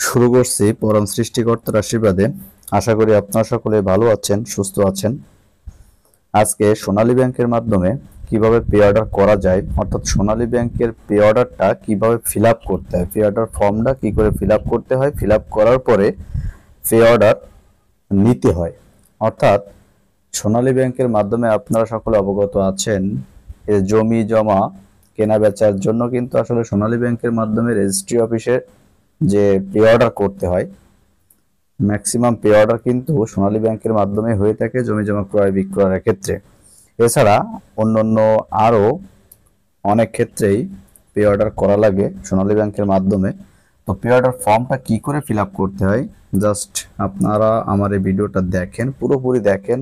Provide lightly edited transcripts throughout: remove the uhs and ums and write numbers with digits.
শুরু করছি পরম সৃষ্টিকর্তার আশীর্বাদে। আশা করি আপনারা সকলে ভালো আছেন, সুস্থ আছেন। আজকে সোনালী ব্যাংকের মাধ্যমে কিভাবে পে অর্ডার করা যায়, অর্থাৎ সোনালী ব্যাংকের পে অর্ডারটা কিভাবে ফিল আপ করতে হয়, পে অর্ডার ফর্মটা কি করে ফিল আপ করতে হয়, ফিল আপ করার পরে পে অর্ডার নিতে হয়। অর্থাৎ সোনালী ব্যাংকের মাধ্যমে আপনারা সকলে অবগত আছেন, জমি জমা কেনা বেচার জন্য কিন্তু আসলে সোনালী ব্যাংকের মাধ্যমে রেজিস্ট্রি অফিসে যে পে অর্ডার করতে হয়, ম্যাক্সিমাম পে অর্ডার কিন্তু সোনালী ব্যাংকের মাধ্যমে হয়ে থাকে জমি জমা ক্রয় বিক্রয়ের ক্ষেত্রে। এছাড়া অন্যান্য আরও অনেক ক্ষেত্রেই পে অর্ডার করা লাগে সোনালী ব্যাংকের মাধ্যমে। তো পে অর্ডার ফর্মটা কি করে ফিল আপ করতে হয়, জাস্ট আপনারা আমার এই ভিডিওটা দেখেন, পুরোপুরি দেখেন,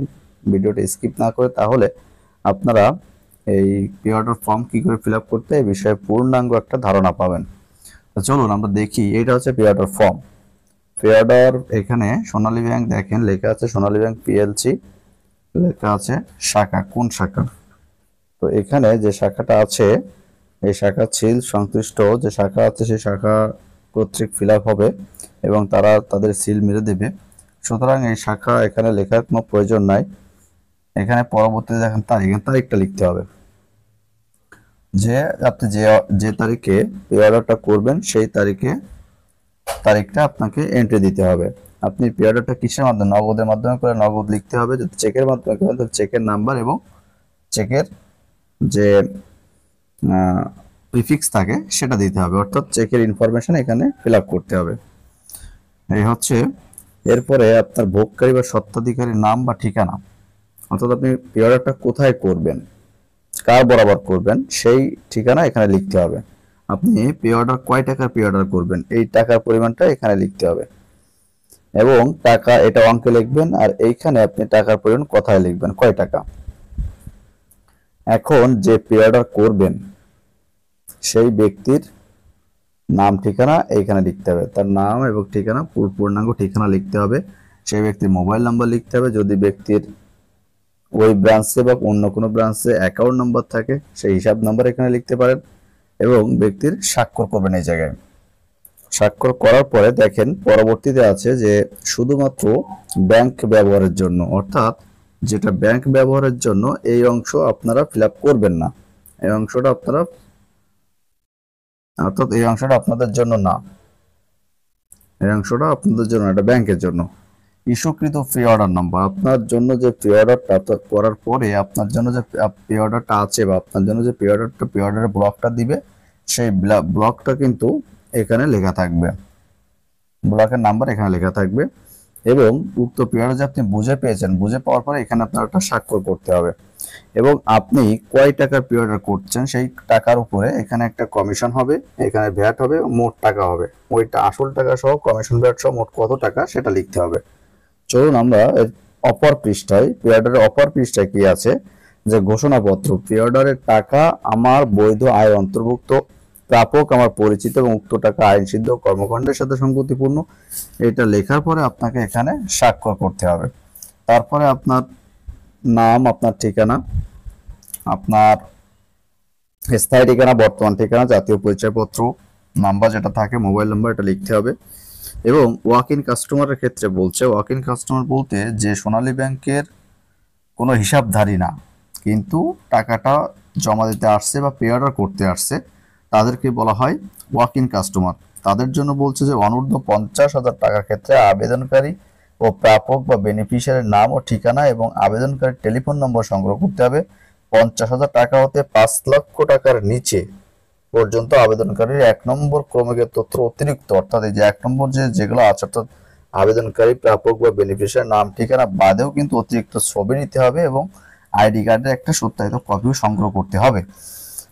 ভিডিওটা স্কিপ না করে, তাহলে আপনারা এই পে অর্ডার ফর্ম কি করে ফিল আপ করতে এই বিষয়ে পূর্ণাঙ্গ একটা ধারণা পাবেন। তো চলুন আমরা দেখি। এটা হচ্ছে pay order form. Pay order এখানে সোনালী ব্যাংক দেখেন লেখা আছে সোনালী ব্যাংক পিএলসি, লেখা আছে শাখা, কোন শাখা। তো এখানে যে শাখাটা আছে এই শাখা সিল সংশ্লিষ্ট যে শাখা আছে সেই শাখা কর্তৃক ফিল আপ হবে এবং তারা তাদের সিল মেরে দেবে। সুতরাং এই শাখা এখানে লেখার কোনো প্রয়োজন নাই। এখানে পরবর্তীতে দেখেন তারিখটা লিখতে হবে, যে আপনি যে যে তারিখে পে অর্ডারটা করবেন সেই তারিখটা আপনাকে এন্ট্রি দিতে হবে। আপনি পে অর্ডারটা কিসের মাধ্যমে, নগদের মাধ্যমে করে নগদ লিখতে হবে। যদি চেকের মাধ্যমে করেন তাহলে চেকের নাম্বার এবং চেকের যে প্রিফিক্স থাকে সেটা দিতে হবে, অর্থাৎ চেকের ইনফরমেশন এখানে ফিল আপ করতে হবে। এই হচ্ছে। এরপরে আপনার ভোগকারী বা স্বত্বাধিকারীর নাম বা ঠিকানা, অর্থাৎ আপনি পে অর্ডারটা কোথায় করবেন, কার বরাবর করবেন সেই ঠিকানা এখানে লিখতে হবে। আপনি পে অর্ডার কয় টাকার পে অর্ডার করবেন এই টাকার পরিমাণটা এখানে লিখতে হবে এবং টাকা এটা অঙ্কে লিখবেন, আর এইখানে আপনি টাকার পরিমাণ কথায় লিখবেন কয় টাকা। এখন যে পে অর্ডার করবেন সেই ব্যক্তির নাম ঠিকানা এইখানে লিখতে হবে, তার নাম এবং ঠিকানা পূর্ণাঙ্গ ঠিকানা লিখতে হবে। সেই ব্যক্তির মোবাইল নাম্বার লিখতে হবে, যদি ব্যক্তির ওই ব্রাঞ্চে বা অন্য কোনো ব্রাঞ্চে অ্যাকাউন্ট নাম্বার থাকে সেই হিসাব নাম্বার এখানে লিখতে পারেন এবং ব্যক্তির স্বাক্ষর করবেন এই জায়গায়। স্বাক্ষর করার পরে দেখেন পরবর্তীতে আছে যে শুধুমাত্র ব্যাংক ব্যবহারের জন্য, অর্থাৎ যেটা ব্যাংক ব্যবহারের জন্য এই অংশ আপনারা ফিল আপ করবেন না। এই অংশটা আপনারা, অর্থাৎ এই অংশটা আপনাদের জন্য না, এই অংশটা আপনাদের জন্য, এটা ব্যাংকের জন্য। ইস্যুকৃত পে অর্ডার নাম্বার, আপনার জন্য যে পে অর্ডারটা করার পরে আপনার জন্য যে পে অর্ডারটা আছে বা আপনার জন্য যে পে অর্ডারের ব্লকটা দিবে সেই ব্লকটা কিন্তু এখানে লেখা থাকবে, ব্লকের নাম্বার এখানে লেখা থাকবে এবং উক্ত পে অর্ডার যে আপনি বুঝে পেয়েছেন, বুঝে পাওয়ার পরে এখানে আপনার একটা স্বাক্ষর করতে হবে এবং আপনি কয় টাকার পে অর্ডার করছেন সেই টাকার উপরে এখানে একটা কমিশন হবে, এখানে ভ্যাট হবে, মোট টাকা হবে, ওইটা আসল টাকা সহ কমিশন ভ্যাট সহ মোট কত টাকা সেটা লিখতে হবে। চলুন আমরা অপর পৃষ্ঠায়, পে অর্ডারের অপর পৃষ্ঠায় কি আছে, যে ঘোষণাপত্র, পে অর্ডারের টাকা আমার বৈধ আয় অন্তর্ভুক্ত, প্রাপক আমার পরিচিত এবং উক্ত টাকা আইনসিদ্ধ কর্মকাণ্ডের সাথে সঙ্গতিপূর্ণ। এটা লেখার পরে আপনাকে এখানে স্বাক্ষর করতে হবে। তারপরে আপনার নাম, আপনার ঠিকানা, আপনার স্থায়ী ঠিকানা, বর্তমান ঠিকানা, জাতীয় পরিচয়পত্র নাম্বার যেটা থাকে, মোবাইল নাম্বার, এটা লিখতে হবে। এবং ওয়াক ইন কাস্টমারের ক্ষেত্রে বলছে, ওয়াক ইন কাস্টমার বলতে যে সোনালী ব্যাংকের কোনো হিসাবধারী না কিন্তু টাকাটা জমা দিতে আসছে বা পে অর্ডার করতে আসছে তাদেরকে বলা হয় ওয়াক ইন কাস্টমার। তাদের জন্য বলছে যে অনূর্ধ্ব 50,000 টাকার ক্ষেত্রে আবেদনকারী ও প্রাপক বা বেনিফিশিয়ারির নাম ও ঠিকানা এবং আবেদনকারীর টেলিফোন নম্বর সংগ্রহ করতে হবে। 50,000 টাকা হতে 5 লক্ষ টাকার নিচে পর্যন্ত আবেদনকারীর 1 নম্বর ক্রমিকের তথ্য অতিরিক্ত, অর্থাৎ এই যে 1 নম্বর যেগুলো আছে, অর্থাৎ আবেদনকারী, প্রাপক বা বেনিফিশিয়ারি নাম ঠিকানা বাদেও কিন্তু অতিরিক্ত ছবি নিতে হবে এবং আইডি কার্ডের একটা সত্যায়িত কপিও সংগ্রহ করতে হবে।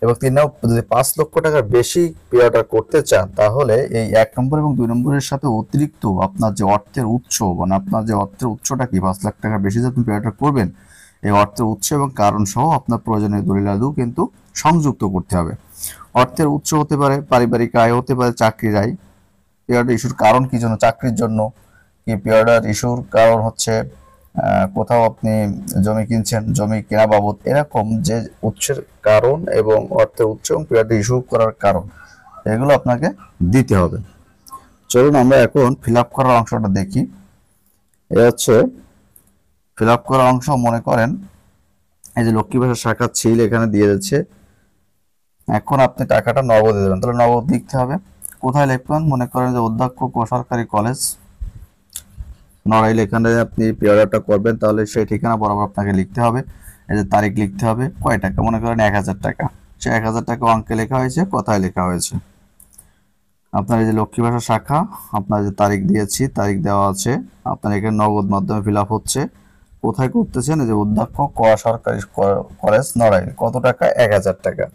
এবং 3 নম্বর, যদি 5 লক্ষ টাকার বেশি পে অর্ডার করতে চান তাহলে এই 1 নম্বর এবং 2 নম্বরের সাথে অতিরিক্ত আপনার যে অর্থের উৎস, মানে আপনার যে অর্থের উৎসটা কি, 5 লাখ টাকার বেশি যে আপনি পে অর্ডার করবেন এই অর্থের উৎস এবং কারণ সহ আপনার প্রয়োজনীয় দলিলাদিও কিন্তু সংযুক্ত করতে হবে। অর্থের উৎস হতে পারে পারিবারিক আয়, হতে পারে চাকরির আয়। পে অর্ডার ইস্যুর কারণ কি জন্য, চাকরির জন্য কি, পে অর্ডার ইস্যুর কারণ হচ্ছে কোথাও আপনি জমি কিনছেন, জমি কেনা বাবদ, এরকম যে উৎসের কারণ এবং অর্থের উৎস এবং পে অর্ডার ইস্যু করার কারণ এগুলো আপনাকে দিতে হবে। চলুন আমরা এখন ফিল আপ করার অংশটা দেখি। এ হচ্ছে ফিল আপ করার অংশ। মনে করেন এই যে লক্ষ্মী ভাষার শাখা ছিল এখানে দিয়ে যাচ্ছে। এখন আপনি টাকাটা নগদে দেবেন, তাহলে নগদ লিখতে হবে। কোথায় লিখবেন? মনে করেন যে অধ্যক্ষ সরকারি কলেজ নড়াইল, এখানে আপনি পে অর্ডারটা করবেন, তাহলে সেই ঠিকানা বরাবর আপনাকে লিখতে হবে। এই যে তারিখ লিখতে হবে, কয় টাকা, মনে করেন 1000 টাকা, সে 1000 টাকা অঙ্কে লেখা হয়েছে, কোথায় লেখা হয়েছে। আপনার এই যে লক্ষ্মী ভাষা শাখা, আপনার যে তারিখ দিয়েছি, তারিখ দেওয়া আছে, আপনার এখানে নগদ মাধ্যমে ফিল আপ হচ্ছে। কোথায় করতেছেন? এই যে অধ্যক্ষ সরকারি কলেজ নড়াইল, কত টাকা? 1000 টাকা।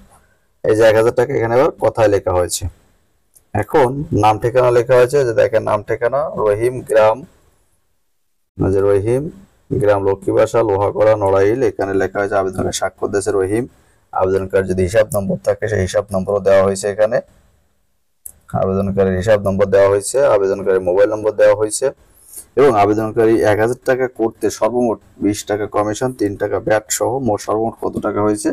এই যে 1000 টাকা এখানে আবার কোথায় লেখা হয়েছে। এখন নাম ঠিকানা লেখা হয়েছে, যে দেখেন নাম ঠিকানা রহিম গ্রাম, যে রহিম গ্রাম লক্ষ্মী ভাষা লোহাগড়া নড়াইল, এখানে লেখা হয়েছে। আবেদনের স্বাক্ষর দিয়েছে রহিম। আবেদনকারী যদি হিসাব নম্বর থাকে সেই হিসাব নম্বরও দেওয়া হয়েছে এখানে। আবেদনকারীর হিসাব নম্বর দেওয়া হয়েছে, আবেদনকারীর মোবাইল নম্বর দেওয়া হয়েছে, এবং আবেদনকারী 1000 টাকা করতে সর্বমোট 20 টাকা কমিশন, 3 টাকা ব্যাট সহ মোট সর্বমোট কত টাকা হয়েছে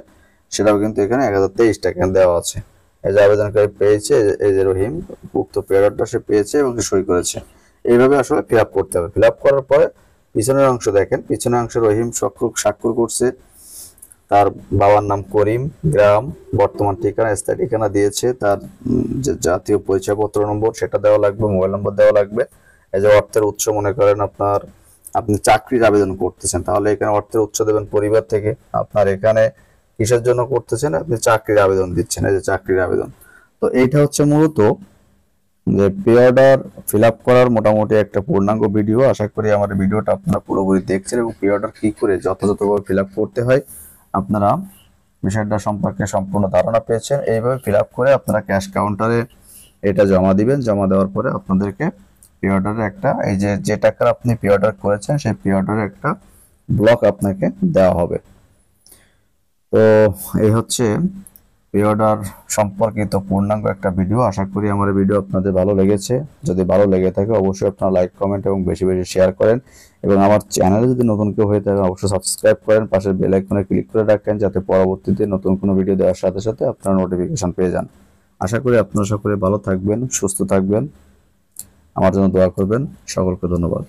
সেটাও কিন্তু এখানে 1023 টাকা দেওয়া আছে। এই যে আবেদনকারী পেয়েছে, এই যে রহিম, উক্ত পেয়ারটা সে পেয়েছে এবং সই করেছে। এইভাবে আসলে ফিল আপ করতে হবে। ফিল আপ করার পরে পিছনের অংশ দেখেন, পিছনের অংশে রহিম স্বাক্ষর করছে, তার বাবার নাম করিম, গ্রাম, বর্তমান ঠিকানা, স্থায়ী ঠিকানা দিয়েছে, তার যে জাতীয় পরিচয়পত্র নম্বর সেটা দেওয়া লাগবে, মোবাইল নম্বর দেওয়া লাগবে। এই যে অর্থের উৎস, মনে করেন আপনি চাকরির আবেদন করতেছেন, তাহলে এখানে অর্থের উৎস দেবেন পরিবার থেকে। আপনার এখানে কিসের জন্য করতেছেন? আপনি চাকরির আবেদন দিচ্ছেন, এই যে চাকরির আবেদন। তো এইটা হচ্ছে মূলত যে পে অর্ডার ফিল আপ করার মোটামুটি একটা পূর্ণাঙ্গ ভিডিও। আশা করি আমার ভিডিওটা আপনারা পুরোপুরি দেখছেন এবং পে অর্ডার কি করে যথাযথভাবে ফিল আপ করতে হয় আপনারা বিষয়টা সম্পর্কে সম্পূর্ণ ধারণা পেয়েছেন। এইভাবে ফিল আপ করে আপনারা ক্যাশ কাউন্টারে এটা জমা দিবেন। জমা দেওয়ার পরে আপনাদেরকে পে অর্ডারের একটা, এই যে টাকার আপনি পে অর্ডার করেছেন সেই পে অর্ডারের একটা ব্লক আপনাকে দেওয়া হবে। তো এই হচ্ছে পে অর্ডার সম্পর্কিত পূর্ণাঙ্গ একটা ভিডিও। আশা করি আমার ভিডিও আপনাদের ভালো লেগেছে। যদি ভালো লেগে থাকে অবশ্যই আপনারা লাইক, কমেন্ট এবং বেশি বেশি শেয়ার করেন, এবং আমার চ্যানেলে যদি নতুন কেউ হয়ে থাকে অবশ্যই সাবস্ক্রাইব করেন, পাশের বেল আইকনে ক্লিক করে রাখেন, যাতে পরবর্তীতে নতুন কোনো ভিডিও দেওয়ার সাথে সাথে আপনারা নোটিফিকেশন পেয়ে যান। আশা করি আপনারা সকলে ভালো থাকবেন, সুস্থ থাকবেন, আমার জন্য দোয়া করবেন। সকলকে ধন্যবাদ।